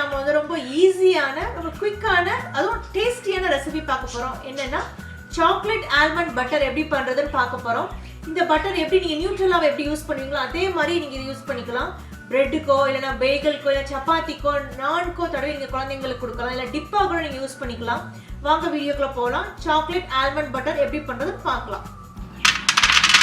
நம்ம வந்து ரொம்ப ஈஸியான ரொம்ப குயிக்கான அதுவும் டேஸ்டியான ரெசிபி பார்க்க போகிறோம். என்னென்னா சாக்லேட் ஆல்மண்ட் பட்டர் எப்படி பண்ணுறதுன்னு பார்க்க போகிறோம். இந்த பட்டர் எப்படி நீங்கள் நியூட்ரலாவை எப்படி யூஸ் பண்ணுவீங்களோ அதே மாதிரி நீங்கள் யூஸ் பண்ணிக்கலாம். பிரெட்டுக்கோ இல்லைனா பேகலுக்கோ இல்லை சப்பாத்திக்கோ நான்கோ தடவை நீங்கள் குழந்தைங்களுக்கு கொடுக்கலாம். இல்லை டிப்பாக கூட நீங்கள் யூஸ் பண்ணிக்கலாம். வாங்க வீடியோக்குள்ளே போகலாம். சாக்லேட் ஆல்மண்ட் பட்டர் எப்படி பண்ணுறதுன்னு பார்க்கலாம்.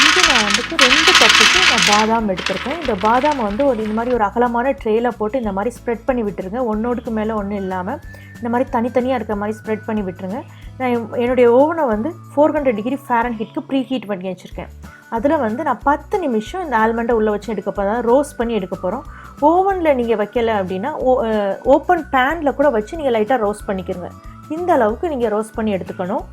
இது நான் வந்துட்டு 2 கப்புக்கு நான் பாதாம் எடுத்திருக்கேன். இந்த பாதாமை வந்து இந்த மாதிரி ஒரு அகலமான ட்ரேயில் போட்டு இந்த மாதிரி ஸ்ப்ரெட் பண்ணி விட்டுருங்க. ஒன்றோடுக்கு மேலே ஒன்றும் இல்லாமல் இந்த மாதிரி தனித்தனியாக இருக்கிற மாதிரி ஸ்ப்ரெட் பண்ணி விட்டுருங்க. நான் என்னுடைய ஓவனை வந்து 400 டிகிரி ஃபாரன்ஹீட்க்கு ப்ரீ ஹீட் பண்ணி வச்சுருக்கேன். அதில் வந்து நான் 10 நிமிஷம் இந்த ஆல்மண்டை உள்ளே வச்சு எடுக்க போகிறேன். அதாவது ரோஸ்ட் பண்ணி எடுக்க போகிறோம். ஓவனில் நீங்கள் வைக்கலை அப்படின்னா ஓப்பன் பேனில் கூட வச்சு நீங்கள் லைட்டாக ரோஸ்ட் பண்ணிக்கிறங்க. இந்த அளவுக்கு நீங்கள் ரோஸ்ட் பண்ணி எடுத்துக்கணும்.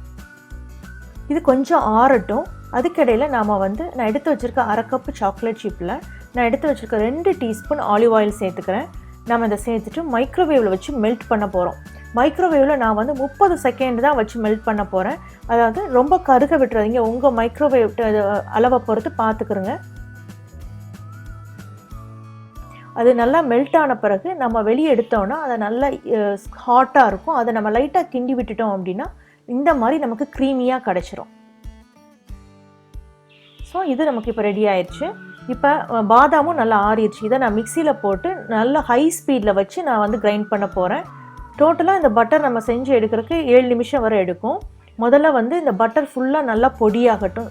இது கொஞ்சம் ஆறட்டும். அதுக்கிடையில் நான் எடுத்து வச்சுருக்க 1/2 கப்பு சாக்லேட் சிப்பில் நான் எடுத்து வச்சுருக்க 2 டீஸ்பூன் ஆலிவ் ஆயில் சேர்த்துக்கிறேன். நம்ம இதை சேர்த்துட்டு மைக்ரோவேவில் வச்சு மெல்ட் பண்ண போகிறோம். மைக்ரோவேவில் நான் வந்து 30 செகண்ட் தான் வச்சு மெல்ட் பண்ண போகிறேன். அதாவது ரொம்ப கருக விட்டுறாதீங்க. உங்கள் மைக்ரோவேவ் அளவை பொறுத்து பார்த்துக்கிறோங்க. அது நல்லா மெல்ட் ஆன பிறகு நம்ம வெளியே எடுத்தோன்னா அதை நல்லா ஹாட்டாக இருக்கும். அதை நம்ம லைட்டாக கிண்டி விட்டுட்டோம் அப்படின்னா இந்த மாதிரி நமக்கு க்ரீமியாக கிடச்சிரும். ஸோ இது நமக்கு இப்போ ரெடி ஆயிடுச்சு. இப்போ பாதாமும் நல்லா ஆறிடுச்சு. இதை நான் மிக்சியில் போட்டு நல்லா ஹை ஸ்பீடில் வச்சு நான் வந்து கிரைண்ட் பண்ண போகிறேன். டோட்டலாக இந்த பட்டர் நம்ம செஞ்சு எடுக்கிறதுக்கு 7 நிமிஷம் வரை எடுக்கும். முதல்ல வந்து இந்த பட்டர் ஃபுல்லாக நல்லா பொடியாகட்டும்.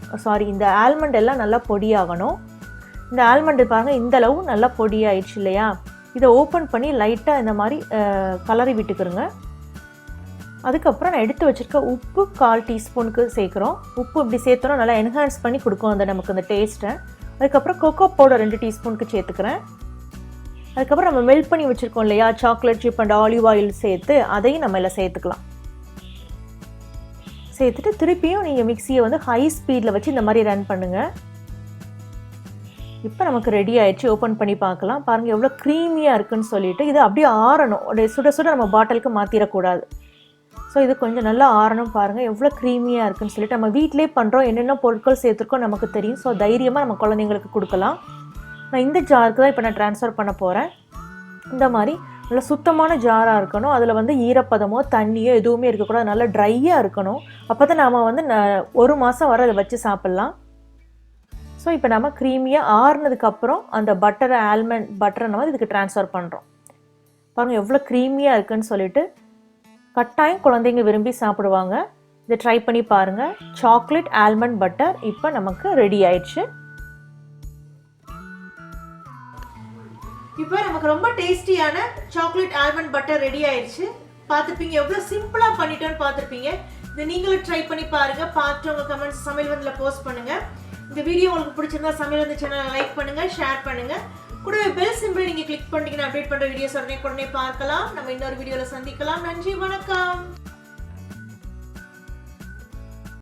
இந்த ஆல்மண்ட் எல்லாம் நல்லா பொடியாகணும். இந்த ஆல்மண்டு பாருங்கள் இந்த அளவு நல்லா பொடியாயிடுச்சு இல்லையா? இதை ஓப்பன் பண்ணி லைட்டாக இந்த மாதிரி கலரி விட்டுக்கிறோங்க. அதுக்கப்புறம் நான் எடுத்து வச்சுருக்க உப்பு 1/4 டீஸ்பூனுக்கு சேர்க்குறோம். உப்பு இப்படி சேர்த்தோன்னா நல்லா என்ஹான்ஸ் பண்ணி கொடுக்கும் நமக்கு அந்த டேஸ்ட்டை. அதுக்கப்புறம் கொக்கோ பவுடர் 2 டீஸ்பூனுக்கு சேர்த்துக்கிறேன். அதுக்கப்புறம் நம்ம மெல்ட் பண்ணி வச்சுருக்கோம் இல்லையா chocolate chip and olive oil சேர்த்து அதையும் நம்ம எல்லாம் சேர்த்துக்கலாம். சேர்த்துட்டு திருப்பியும் நீங்கள் மிக்சியை வந்து ஹை ஸ்பீடில் வச்சு இந்த மாதிரி ரன் பண்ணுங்கள். இப்போ நமக்கு ரெடி ஆயிடுச்சு. ஓப்பன் பண்ணி பார்க்கலாம். பாருங்கள் எவ்வளோ க்ரீமியாக இருக்குதுன்னு சொல்லிட்டு. இது அப்படியே ஆறணும். சுட சுட நம்ம பாட்டிலுக்கு மாற்றிடக்கூடாது. ஸோ இது கொஞ்சம் நல்லா ஆறணும். பாருங்கள் எவ்வளோ க்ரீமியாக இருக்குதுன்னு சொல்லிட்டு. நம்ம வீட்டிலே பண்ணுறோம். என்னென்ன பொருட்கள் சேர்த்துருக்கோம் நமக்கு தெரியும். ஸோ தைரியமாக நம்ம குழந்தைங்களுக்கு கொடுக்கலாம். நான் இந்த ஜாருக்கு தான் இப்போ நான் ட்ரான்ஸ்ஃபர் பண்ண போகிறேன். இந்த மாதிரி நல்லா சுத்தமான ஜாராக இருக்கணும். அதில் வந்து ஈரப்பதமோ தண்ணியோ எதுவுமே இருக்கக்கூடாது. நல்லா ட்ரையாக இருக்கணும். அப்போ தான் நாம் வந்து 1 மாதம் வரை அதை வச்சு சாப்பிட்லாம். ஸோ இப்போ நம்ம க்ரீமியாக ஆறுனதுக்கப்புறம் அந்த ஆல்மண்ட் பட்டரை நம்ம இதுக்கு ட்ரான்ஸ்ஃபர் பண்ணுறோம். பாருங்கள் எவ்வளோ க்ரீமியாக இருக்குதுன்னு சொல்லிட்டு. கட்டாயம் குழந்தைங்க விரும்பி சாப்பிடுவாங்க. இதை ட்ரை பண்ணி பாருங்கள். சாக்லேட் ஆல்மண்ட் பட்டர் இப்போ நமக்கு ரெடி ஆயிடுச்சு. இப்போ நமக்கு ரொம்ப டேஸ்டியான சாக்லேட் ஆல்மண்ட் பட்டர் ரெடி ஆயிடுச்சு. பார்த்துப்பீங்க எவ்வளோ சிம்பிளாக பண்ணிட்டோன்னு பார்த்துருப்பீங்க. இதை நீங்களும் ட்ரை பண்ணி பாருங்கள். பார்த்துட்டு உங்கள் கமெண்ட்ஸ் சமையல் வந்தில் போஸ்ட் பண்ணுங்கள். இந்த வீடியோ உங்களுக்கு பிடிச்சிருந்தா சமையல் வந்து சேனலை லைக் பண்ணுங்கள், ஷேர் பண்ணுங்கள். கூடவே பெல் சிம்பிள் நீங்கள் கிளிக் பண்ணிட்டீங்கன்னா அப்டேட் பண்ணுற வீடியோஸ் உடனே பார்க்கலாம். நம்ம இன்னொரு வீடியோவில் சந்திக்கலாம். நன்றி, வணக்கம்.